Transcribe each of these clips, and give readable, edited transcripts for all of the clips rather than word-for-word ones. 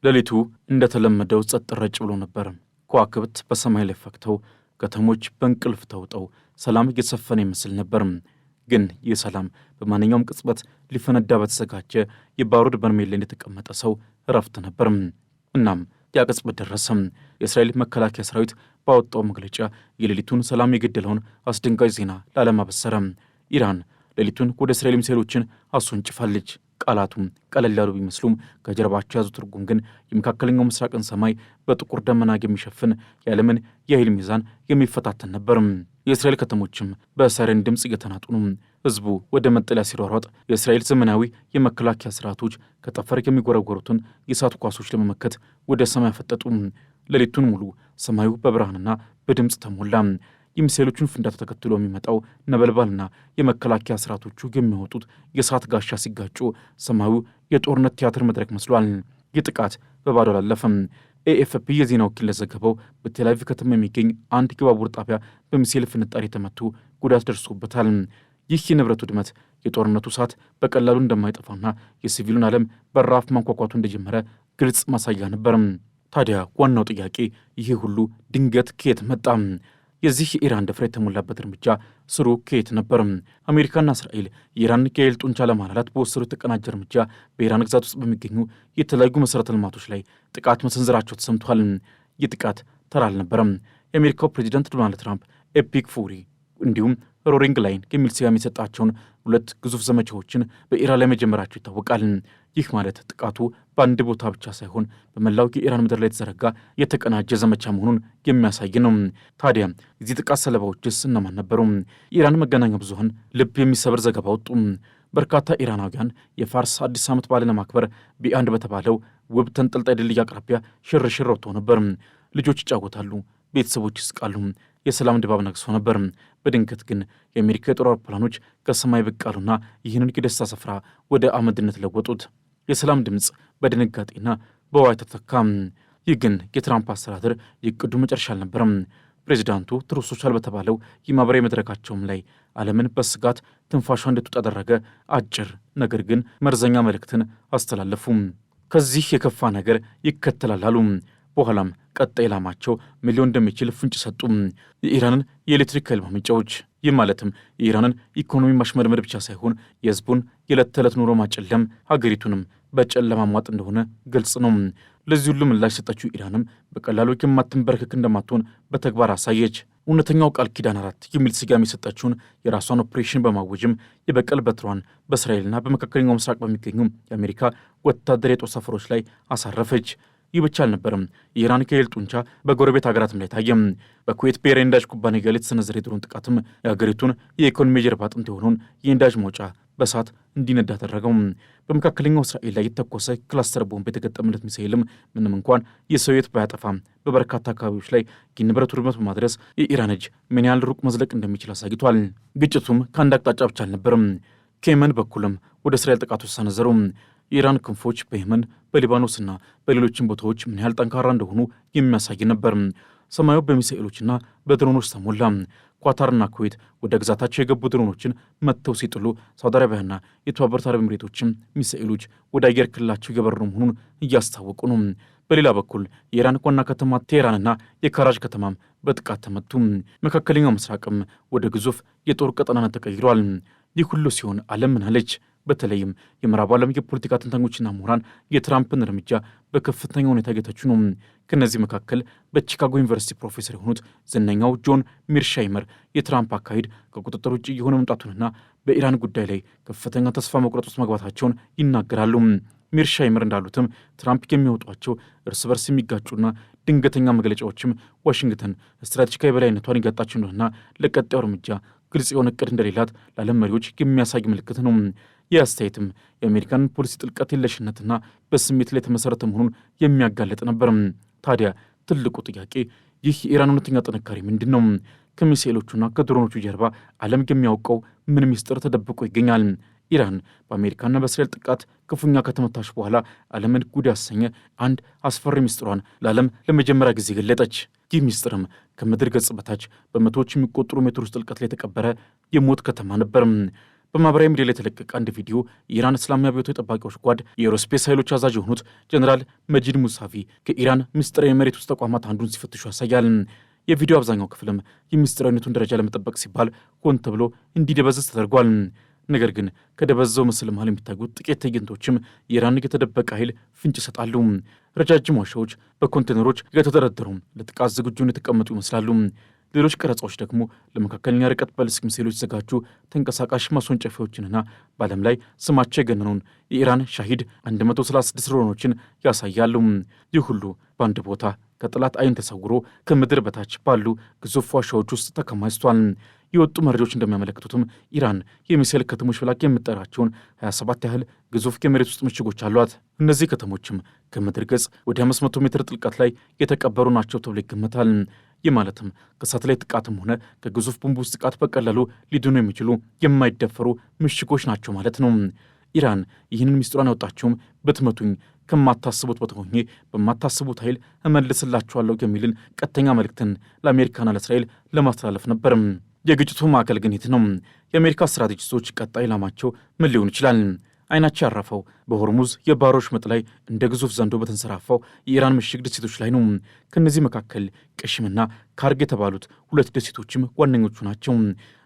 ሌሊቱ እንደተለመደው ጸጥ ረጭ ብሎ ነበር። ከዋክብት በሰማይ ላይ ፈክተው ከተሞች በእንቅልፍ ተውጠው ሰላም እየሰፈነ ይመስል ነበር። ግን ይህ ሰላም በማንኛውም ቅጽበት ሊፈነዳ በተዘጋጀ የባሩድ በርሜል ላይ እንደተቀመጠ ሰው እረፍት ነበር። እናም ያ ቅጽበት ደረሰ። የእስራኤል መከላከያ ሰራዊት ባወጣው መግለጫ የሌሊቱን ሰላም የገደለውን አስደንጋጭ ዜና ለዓለም አበሰረ። ኢራን ሌሊቱን ወደ እስራኤል ሚሳኤሎችን አስወንጭፋለች። ቃላቱም ቀለል ያሉ ቢመስሉም ከጀርባቸው የያዙ ትርጉም ግን የመካከለኛው ምስራቅን ሰማይ በጥቁር ደመና የሚሸፍን የዓለምን የኃይል ሚዛን የሚፈታተን ነበር። የእስራኤል ከተሞችም በሳይረን ድምፅ እየተናጡ ነው። ህዝቡ ወደ መጠለያ ሲሯሯጥ የእስራኤል ዘመናዊ የመከላከያ ስርዓቶች ከጠፈር የሚጎረጎሩትን የእሳት ኳሶች ለመመከት ወደ ሰማይ አፈጠጡ። ሌሊቱን ሙሉ ሰማዩ በብርሃንና በድምፅ ተሞላ። የሚሳኤሎቹን ፍንዳታ ተከትሎ የሚመጣው ነበልባልና የመከላከያ ስርዓቶቹ የሚወጡት የእሳት ጋሻ ሲጋጩ ሰማዩ የጦርነት ቲያትር መድረክ መስሏል። ይህ ጥቃት በባዶ አላለፈም። ኤኤፍፒ የዜና ወኪል ለዘገበው በቴልአቪቭ ከተማ የሚገኝ አንድ የባቡር ጣቢያ በሚሳኤል ፍንጣሪ የተመቱ ጉዳት ደርሶበታል። ይህ የንብረት ውድመት የጦርነቱ እሳት በቀላሉ እንደማይጠፋና የሲቪሉን ዓለም በራፍ ማንኳኳቱ እንደጀመረ ግልጽ ማሳያ ነበር። ታዲያ ዋናው ጥያቄ ይህ ሁሉ ድንገት ከየት መጣ? የዚህ የኢራን ድፍረት የተሞላበት እርምጃ ስሩ ከየት ነበር? አሜሪካና እስራኤል የኢራን የኃይል ጡንቻ ለማላላት በወሰዱት የተቀናጀ እርምጃ በኢራን ግዛት ውስጥ በሚገኙ የተለያዩ መሠረተ ልማቶች ላይ ጥቃት መሰንዘራቸው ተሰምቷል። ይህ ጥቃት ተራ አልነበረም። የአሜሪካው ፕሬዚዳንት ዶናልድ ትራምፕ ኤፒክ ፉሪ እንዲሁም ሮሪንግ ላይን የሚል ስያሜ የሰጣቸውን ሁለት ግዙፍ ዘመቻዎችን በኢራን ላይ መጀመራቸው ይታወቃል። ይህ ማለት ጥቃቱ በአንድ ቦታ ብቻ ሳይሆን በመላው የኢራን ምድር ላይ የተዘረጋ የተቀናጀ ዘመቻ መሆኑን የሚያሳይ ነው። ታዲያ የዚህ ጥቃት ሰለባዎችስ እነማን ነበሩ? የኢራን መገናኛ ብዙኃን ልብ የሚሰብር ዘገባ ወጡ። በርካታ ኢራናውያን የፋርስ አዲስ ዓመት በዓልን ለማክበር ቢአንድ በተባለው ውብ ተንጠልጣይ ድልድይ አቅራቢያ ሽርሽር ወጥተው ነበር። ልጆች ይጫወታሉ፣ ቤተሰቦች ይስቃሉ፣ የሰላም ድባብ ነግሶ ነበር። በድንገት ግን የአሜሪካ የጦር አውሮፕላኖች ከሰማይ ብቅ አሉና ይህንን የደስታ ስፍራ ወደ አመድነት ለወጡት። የሰላም ድምፅ በድንጋጤና በዋይታ ተተካ። ይህ ግን የትራምፕ አስተዳደር የዕቅዱ መጨረሻ አልነበረም። ፕሬዚዳንቱ ትሩዝ ሶሻል በተባለው የማህበራዊ መድረካቸውም ላይ ዓለምን በስጋት ትንፋሿ እንድትውጥ ያደረገ አጭር ነገር ግን መርዘኛ መልእክትን አስተላለፉ። ከዚህ የከፋ ነገር ይከተላል አሉ። በኋላም ቀጣይ ዓላማቸው ሚሊዮን እንደሚችል ፍንጭ ሰጡ። የኢራንን የኤሌክትሪክ ኃይል ማመንጫዎች። ይህ ማለትም የኢራንን ኢኮኖሚ ማሽመድመድ ብቻ ሳይሆን የህዝቡን የዕለት ተዕለት ኑሮ ማጨለም፣ ሀገሪቱንም በጨለማ ማጥ እንደሆነ ግልጽ ነው። ለዚህ ሁሉ ምላሽ ሰጠችው ኢራንም በቀላሉ የማትንበረከክ እንደማትሆን በተግባር አሳየች። እውነተኛው ቃል ኪዳን 4 የሚል ስያሜ የሰጠችውን የራሷን ኦፕሬሽን በማወጅም የበቀል በትሯን በእስራኤልና በመካከለኛው ምስራቅ በሚገኙ የአሜሪካ ወታደር የጦር ሰፈሮች ላይ አሳረፈች። ይህ ብቻ አልነበረም። የኢራን የኃይል ጡንቻ በጎረቤት ሀገራትም ላይ ታየም። በኩዌት ብሔራዊ ነዳጅ ኩባንያ ላይ የተሰነዘረ የድሮን ጥቃትም የሀገሪቱን የኢኮኖሚ ጀርባ አጥንት የሆነውን የነዳጅ መውጫ በእሳት እንዲነዳ አደረገው። በመካከለኛው እስራኤል ላይ የተተኮሰ ክላስተር ቦምብ የተገጠመለት ሚሳኤልም ምንም እንኳን የሰው ሕይወት ባያጠፋም በበርካታ አካባቢዎች ላይ የንብረት ውድመት በማድረስ የኢራን እጅ ምን ያህል ሩቅ መዝለቅ እንደሚችል አሳይቷል። ግጭቱም ከአንድ አቅጣጫ ብቻ አልነበረም። ከየመን በኩልም ወደ እስራኤል ጥቃቶች ሰነዘሩ። የኢራን ክንፎች በየመን በሊባኖስና በሌሎችም ቦታዎች ምን ያህል ጠንካራ እንደሆኑ የሚያሳይ ነበር። ሰማዩ በሚሳኤሎችና በድሮኖች ተሞላ። ኳታርና ኩዌት ወደ ግዛታቸው የገቡ ድሮኖችን መጥተው ሲጥሉ፣ ሳውዲ አረቢያና የተባበሩት አረብ ኤሚሬቶችም ሚሳኤሎች ወደ አየር ክልላቸው እየበረሩ መሆኑን እያስታወቁ ነው። በሌላ በኩል የኢራን ዋና ከተማ ቴህራንና የካራጅ ከተማም በጥቃት ተመቱ። መካከለኛው ምስራቅም ወደ ግዙፍ የጦር ቀጠናነት ተቀይሯል። ይህ ሁሉ ሲሆን ዓለም ምን አለች? በተለይም የምዕራቡ ዓለም የፖለቲካ ተንታኞችና ምሁራን የትራምፕን እርምጃ በከፍተኛ ሁኔታ እየተቹ ነው። ከእነዚህ መካከል በቺካጎ ዩኒቨርሲቲ ፕሮፌሰር የሆኑት ዝነኛው ጆን ሚርሻይመር የትራምፕ አካሄድ ከቁጥጥር ውጭ የሆነ መምጣቱንና በኢራን ጉዳይ ላይ ከፍተኛ ተስፋ መቁረጥ ውስጥ መግባታቸውን ይናገራሉ። ሚርሻይመር እንዳሉትም ትራምፕ የሚያወጧቸው እርስ በርስ የሚጋጩና ድንገተኛ መግለጫዎችም ዋሽንግተን ስትራቴጂካዊ የበላይነቷን እያጣች እንደሆነና ለቀጣዩ እርምጃ ግልጽ የሆነ እቅድ እንደሌላት ለዓለም መሪዎች የሚያሳይ ምልክት ነው። ይህ አስተያየትም የአሜሪካን ፖሊሲ ጥልቀት የለሽነትና በስሜት ላይ የተመሠረተ መሆኑን የሚያጋለጥ ነበር። ታዲያ ትልቁ ጥያቄ ይህ የኢራን እውነተኛ ጥንካሬ ምንድን ነው? ከሚሳኤሎቹና ከድሮኖቹ ጀርባ ዓለም የሚያውቀው ምን ሚስጥር ተደብቆ ይገኛል? ኢራን በአሜሪካና በእስራኤል ጥቃት ክፉኛ ከተመታች በኋላ ዓለምን ጉድ ያሰኘ አንድ አስፈሪ ሚስጥሯን ለዓለም ለመጀመሪያ ጊዜ ገለጠች። ይህ ሚስጥርም ከምድር ገጽ በታች በመቶዎች የሚቆጠሩ ሜትሮች ጥልቀት ላይ የተቀበረ የሞት ከተማ ነበር። በማህበራዊ ሚዲያ ላይ የተለቀቀ አንድ ቪዲዮ የኢራን እስላማዊ አብዮታዊ ጠባቂዎች ጓድ የኤሮስፔስ ኃይሎች አዛዥ የሆኑት ጀነራል መጂድ ሙሳቪ ከኢራን ምስጢራዊ የመሬት ውስጥ ተቋማት አንዱን ሲፈትሹ ያሳያል። የቪዲዮ አብዛኛው ክፍልም የምስጢራዊነቱን ደረጃ ለመጠበቅ ሲባል ሆን ተብሎ እንዲደበዝዝ ተደርጓል። ነገር ግን ከደበዘው ምስል መሃል የሚታዩት ጥቂት ትዕይንቶችም የኢራን የተደበቀ ኃይል ፍንጭ ይሰጣሉ። ረጃጅም ዋሻዎች በኮንቴነሮች የተደረደሩ ለጥቃት ዝግጁን የተቀመጡ ይመስላሉ። ሌሎች ቀረጻዎች ደግሞ ለመካከለኛ ርቀት ባሊስቲክ ሚሳይሎች የተዘጋጁ ተንቀሳቃሽ ማስወንጨፊያዎችንና በዓለም ላይ ስማቸው የገነነውን የኢራን ሻሂድ 136 ድሮኖችን ያሳያሉ። ይህ ሁሉ በአንድ ቦታ ከጠላት አይን ተሰውሮ ከምድር በታች ባሉ ግዙፍ ዋሻዎች ውስጥ ተከማችቷል። የወጡ መረጃዎች እንደሚያመለክቱትም ኢራን የሚሳይል ከተሞች ብላ የምትጠራቸውን 27 ያህል ግዙፍ የመሬት ውስጥ ምሽጎች አሏት። እነዚህ ከተሞችም ከምድር ገጽ ወደ 500 ሜትር ጥልቀት ላይ የተቀበሩ ናቸው ተብሎ ይገመታል። ይህ ማለትም ከሳተላይት ጥቃትም ሆነ ከግዙፍ ቦምቦች ጥቃት በቀላሉ ሊድኑ የሚችሉ የማይደፈሩ ምሽጎች ናቸው ማለት ነው። ኢራን ይህንን ሚስጥሯን ያወጣችውም ብትመቱኝ ከማታስቡት ቦታ ሆኜ በማታስቡት ኃይል እመልስላችኋለሁ የሚልን ቀጥተኛ መልእክትን ለአሜሪካና ለእስራኤል ለማስተላለፍ ነበር። የግጭቱ ማዕከል ግን የት ነው? የአሜሪካ ስትራቴጂስቶች ቀጣይ ኢላማቸው ምን ሊሆን ይችላል? አይናቸው ያረፈው በሆርሙዝ የባህር ወሽመጥ ላይ እንደ ግዙፍ ዘንዶ በተንሰራፋው የኢራን ምሽግ ደሴቶች ላይ ነው። ከእነዚህ መካከል ቀሽምና ካርግ የተባሉት ሁለት ደሴቶችም ዋነኞቹ ናቸው።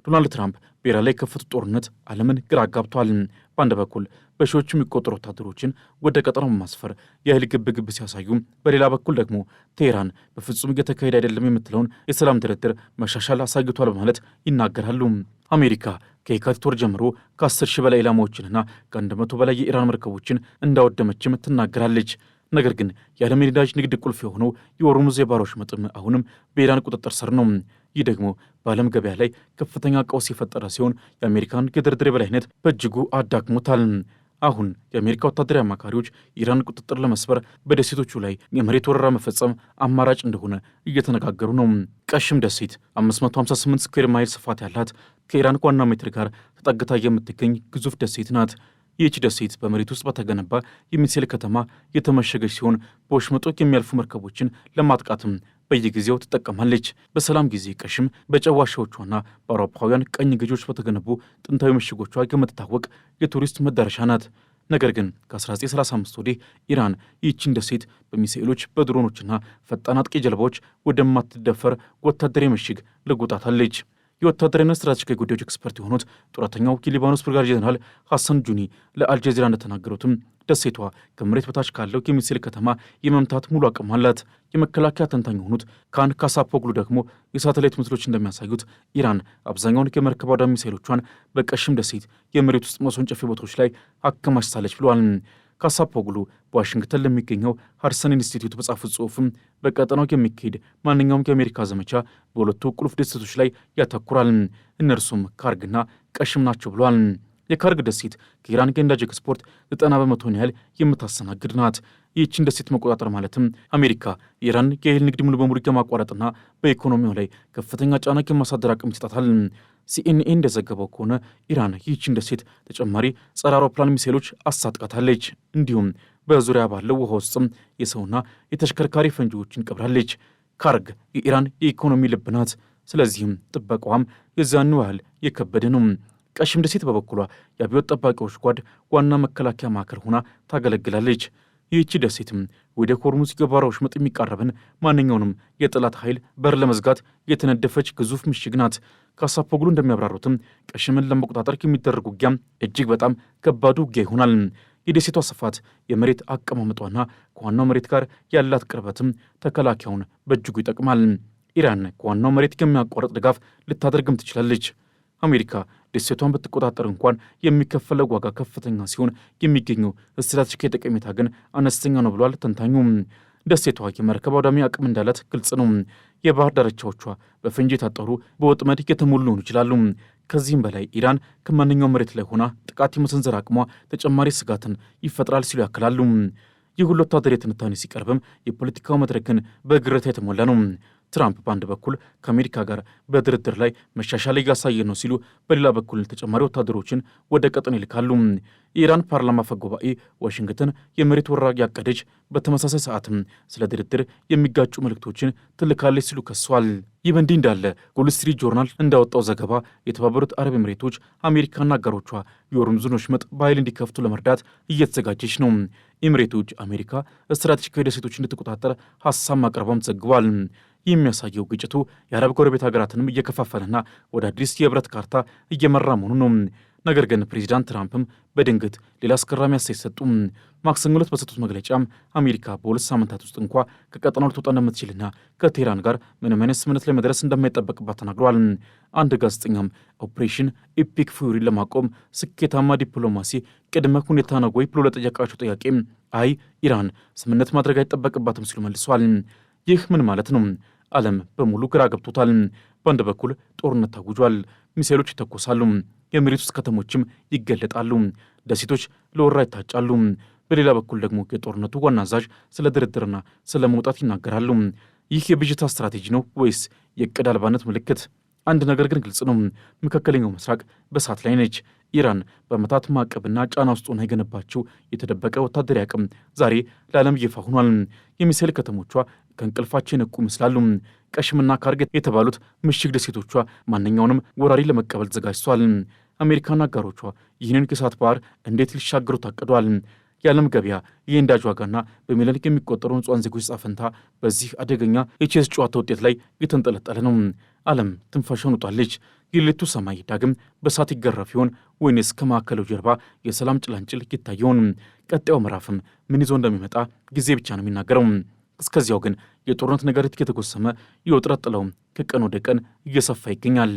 ዶናልድ ትራምፕ በኢራን ላይ የከፈቱት ጦርነት ዓለምን ግራ አጋብቷል። በአንድ በኩል በሺዎች የሚቆጠሩ ወታደሮችን ወደ ቀጠናው በማስፈር የኃይል ግብግብ ሲያሳዩ፣ በሌላ በኩል ደግሞ ቴህራን በፍጹም እየተካሄደ አይደለም የምትለውን የሰላም ድርድር መሻሻል አሳይቷል በማለት ይናገራሉ። አሜሪካ ከየካቲት ወር ጀምሮ ከ10 ሺህ በላይ ኢላማዎችንና ከ100 በላይ የኢራን መርከቦችን እንዳወደመችም ትናገራለች። ነገር ግን የዓለም የነዳጅ ንግድ ቁልፍ የሆነው የሆርሙዝ የባህር ወሽመጥም አሁንም በኢራን ቁጥጥር ስር ነው። ይህ ደግሞ በዓለም ገበያ ላይ ከፍተኛ ቀውስ የፈጠረ ሲሆን የአሜሪካን የድርድር የበላይነት በእጅጉ አዳክሞታል። አሁን የአሜሪካ ወታደራዊ አማካሪዎች ኢራን ቁጥጥር ለመስበር በደሴቶቹ ላይ የመሬት ወረራ መፈጸም አማራጭ እንደሆነ እየተነጋገሩ ነው። ቀሽም ደሴት 558 ስኩዌር ማይል ስፋት ያላት ከኢራን ዋና ሜትር ጋር ተጠግታ የምትገኝ ግዙፍ ደሴት ናት። ይህች ደሴት በመሬት ውስጥ በተገነባ የሚሳኤል ከተማ የተመሸገች ሲሆን በወሽመጡ የሚያልፉ መርከቦችን ለማጥቃትም በየጊዜው ትጠቀማለች። በሰላም ጊዜ ቀሽም በጨው ዋሻዎቿና በአውሮፓውያን ቀኝ ገዢዎች በተገነቡ ጥንታዊ ምሽጎቿ የምትታወቅ የቱሪስት መዳረሻ ናት። ነገር ግን ከ1935 ወዲህ ኢራን ይህችን ደሴት በሚሳኤሎች በድሮኖችና ፈጣን አጥቂ ጀልባዎች ወደማትደፈር ወታደራዊ ምሽግ ለውጣታለች። የወታደራዊና ስትራቴጂካዊ ጉዳዮች ኤክስፐርት የሆኑት ጡረተኛው የሊባኖስ ብርጋዴር ጄኔራል ሐሰን ጁኒ ለአልጀዚራ እንደተናገሩትም ደሴቷ ከመሬት በታች ካለው የሚሳኤል ከተማ የመምታት ሙሉ አቅም አላት። የመከላከያ ተንታኝ የሆኑት ካን ካሳፖግሉ ደግሞ የሳተላይት ምስሎች እንደሚያሳዩት ኢራን አብዛኛውን የመርከብ አውዳሚ ሚሳኤሎቿን በቀሽም ደሴት የመሬት ውስጥ ማስወንጨፊ ቦታዎች ላይ አከማችታለች ብለዋል። ካሳፖግሉ በዋሽንግተን ለሚገኘው ሃድሰን ኢንስቲትዩት በጻፉት ጽሑፍም በቀጠናው የሚካሄድ ማንኛውም የአሜሪካ ዘመቻ በሁለቱ ቁልፍ ደሴቶች ላይ ያተኩራል። እነርሱም ካርግና ቀሽም ናቸው ብለዋል። የካርግ ደሴት ከኢራን የነዳጅ ኤክስፖርት 90 በመቶን ያህል የምታስተናግድ ናት። ይህችን ደሴት መቆጣጠር ማለትም አሜሪካ የኢራን የኃይል ንግድ ሙሉ በሙሉ የማቋረጥና በኢኮኖሚው ላይ ከፍተኛ ጫና የማሳደር አቅም ይሰጣታል። ሲኤንኤ እንደዘገበው ከሆነ ኢራን ይህችን ደሴት ተጨማሪ ጸረ አውሮፕላን ሚሳኤሎች አሳጥቃታለች። እንዲሁም በዙሪያ ባለው ውሃ ውስጥም የሰውና የተሽከርካሪ ፈንጂዎችን ቀብራለች። ካርግ የኢራን የኢኮኖሚ ልብ ናት። ስለዚህም ጥበቃዋም የዛኑ ያህል የከበደ ነው። ቀሽም ደሴት በበኩሏ የአብዮት ጠባቂዎች ጓድ ዋና መከላከያ ማዕከል ሆና ታገለግላለች። ይህቺ ደሴትም ወደ ሆርሙዝ የባህር ወሽመጥ የሚቃረብን ማንኛውንም የጠላት ኃይል በር ለመዝጋት የተነደፈች ግዙፍ ምሽግ ናት። ካሳፖግሉ እንደሚያብራሩትም ቀሽምን ለመቆጣጠር የሚደረግ ውጊያም እጅግ በጣም ከባዱ ውጊያ ይሆናል። የደሴቷ ስፋት፣ የመሬት አቀማመጧና ከዋናው መሬት ጋር ያላት ቅርበትም ተከላካዩን በእጅጉ ይጠቅማል። ኢራን ከዋናው መሬት የሚያቋርጥ ድጋፍ ልታደርግም ትችላለች። አሜሪካ ደሴቷን ብትቆጣጠር እንኳን የሚከፈለው ዋጋ ከፍተኛ ሲሆን የሚገኘው ስትራቴጂካዊ ጠቀሜታ ግን አነስተኛ ነው ብሏል ተንታኙ። ደሴቷ የመርከብ አውዳሚ አቅም እንዳላት ግልጽ ነው። የባህር ዳርቻዎቿ በፈንጂ የታጠሩ በወጥመድ የተሞሉ ሊሆኑ ይችላሉ። ከዚህም በላይ ኢራን ከማንኛውም መሬት ላይ ሆና ጥቃት የመሰንዘር አቅሟ ተጨማሪ ስጋትን ይፈጥራል ሲሉ ያክላሉ። ይህ ሁሉ ወታደራዊ ትንታኔ ሲቀርብም የፖለቲካው መድረክን በግርታ የተሞላ ነው። ትራምፕ በአንድ በኩል ከአሜሪካ ጋር በድርድር ላይ መሻሻል እያሳየ ነው ሲሉ፣ በሌላ በኩል ተጨማሪ ወታደሮችን ወደ ቀጠና ይልካሉ። የኢራን ፓርላማ አፈ ጉባኤ ዋሽንግተን የመሬት ወረራ ያቀደች፣ በተመሳሳይ ሰዓትም ስለ ድርድር የሚጋጩ መልእክቶችን ትልካለች ሲሉ ከሷል። ይህ በእንዲህ እንዳለ ወል ስትሪት ጆርናል እንዳወጣው ዘገባ የተባበሩት አረብ ኤምሬቶች አሜሪካና አጋሮቿ የሆርሙዝን ወሽመጥ በኃይል እንዲከፍቱ ለመርዳት እየተዘጋጀች ነው። ኤምሬቶች አሜሪካ ስትራቴጂካዊ ደሴቶች እንድትቆጣጠር ሀሳብ ማቅረቧም ተዘግቧል። የሚያሳየው ግጭቱ የአረብ ጎረቤት ሀገራትንም እየከፋፈለና ወደ አዲስ የህብረት ካርታ እየመራ መሆኑ ነው። ነገር ግን ፕሬዚዳንት ትራምፕም በድንገት ሌላ አስገራሚ አስተያየት ሰጡ። ማክሰኞ ዕለት በሰጡት መግለጫም አሜሪካ በሁለት ሳምንታት ውስጥ እንኳ ከቀጠናው ልትወጣ እንደምትችልና ከቴህራን ጋር ምንም አይነት ስምምነት ላይ መድረስ እንደማይጠበቅባት ተናግረዋል። አንድ ጋዜጠኛም ኦፕሬሽን ኢፒክ ፉሪን ለማቆም ስኬታማ ዲፕሎማሲ ቅድመ ሁኔታ ነው ወይ ብሎ ለጠየቃቸው ጥያቄ አይ ኢራን ስምምነት ማድረግ አይጠበቅባትም ሲሉ መልሰዋል። ይህ ምን ማለት ነው? ዓለም በሙሉ ግራ ገብቶታል። በአንድ በኩል ጦርነት ታውጇል፣ ሚሳኤሎች ይተኮሳሉ፣ የመሬት ውስጥ ከተሞችም ይገለጣሉ፣ ደሴቶች ለወራ ይታጫሉ። በሌላ በኩል ደግሞ የጦርነቱ ዋና አዛዥ ስለ ድርድርና ስለ መውጣት ይናገራሉ። ይህ የብዥታ ስትራቴጂ ነው ወይስ የዕቅድ አልባነት ምልክት? አንድ ነገር ግን ግልጽ ነው፣ መካከለኛው ምስራቅ በእሳት ላይ ነች። ኢራን በዓመታት ማዕቀብና ጫና ውስጥ ሆና የገነባቸው የተደበቀ ወታደራዊ አቅም ዛሬ ለዓለም ይፋ ሆኗል። የሚሳኤል ከተሞቿ ከእንቅልፋቸው የነቁ ይመስላሉ። ቀሽምና ካርጌት የተባሉት ምሽግ ደሴቶቿ ማንኛውንም ወራሪ ለመቀበል ተዘጋጅቷል። አሜሪካና አጋሮቿ ይህንን የእሳት ባህር እንዴት ሊሻገሩ ታቅዷል? የዓለም ገበያ የነዳጅ ዋጋና በሚሊዮን የሚቆጠሩ ንጹሃን ዜጎች ዕጣ ፈንታ በዚህ አደገኛ የቼዝ ጨዋታ ውጤት ላይ የተንጠለጠለ ነው። ዓለም ትንፋሿን ውጣለች። የሌሊቱ ሰማይ ዳግም በእሳት ይገረፍ ይሆን ወይንስ ከማዕከላዊ ጀርባ የሰላም ጭላንጭል ይታየውን? ቀጣዩ ምዕራፍም ምን ይዞ እንደሚመጣ ጊዜ ብቻ ነው የሚናገረው። እስከዚያው ግን የጦርነት ነጋሪት የተጎሰመ የውጥረት ጥላው ከቀን ወደ ቀን እየሰፋ ይገኛል።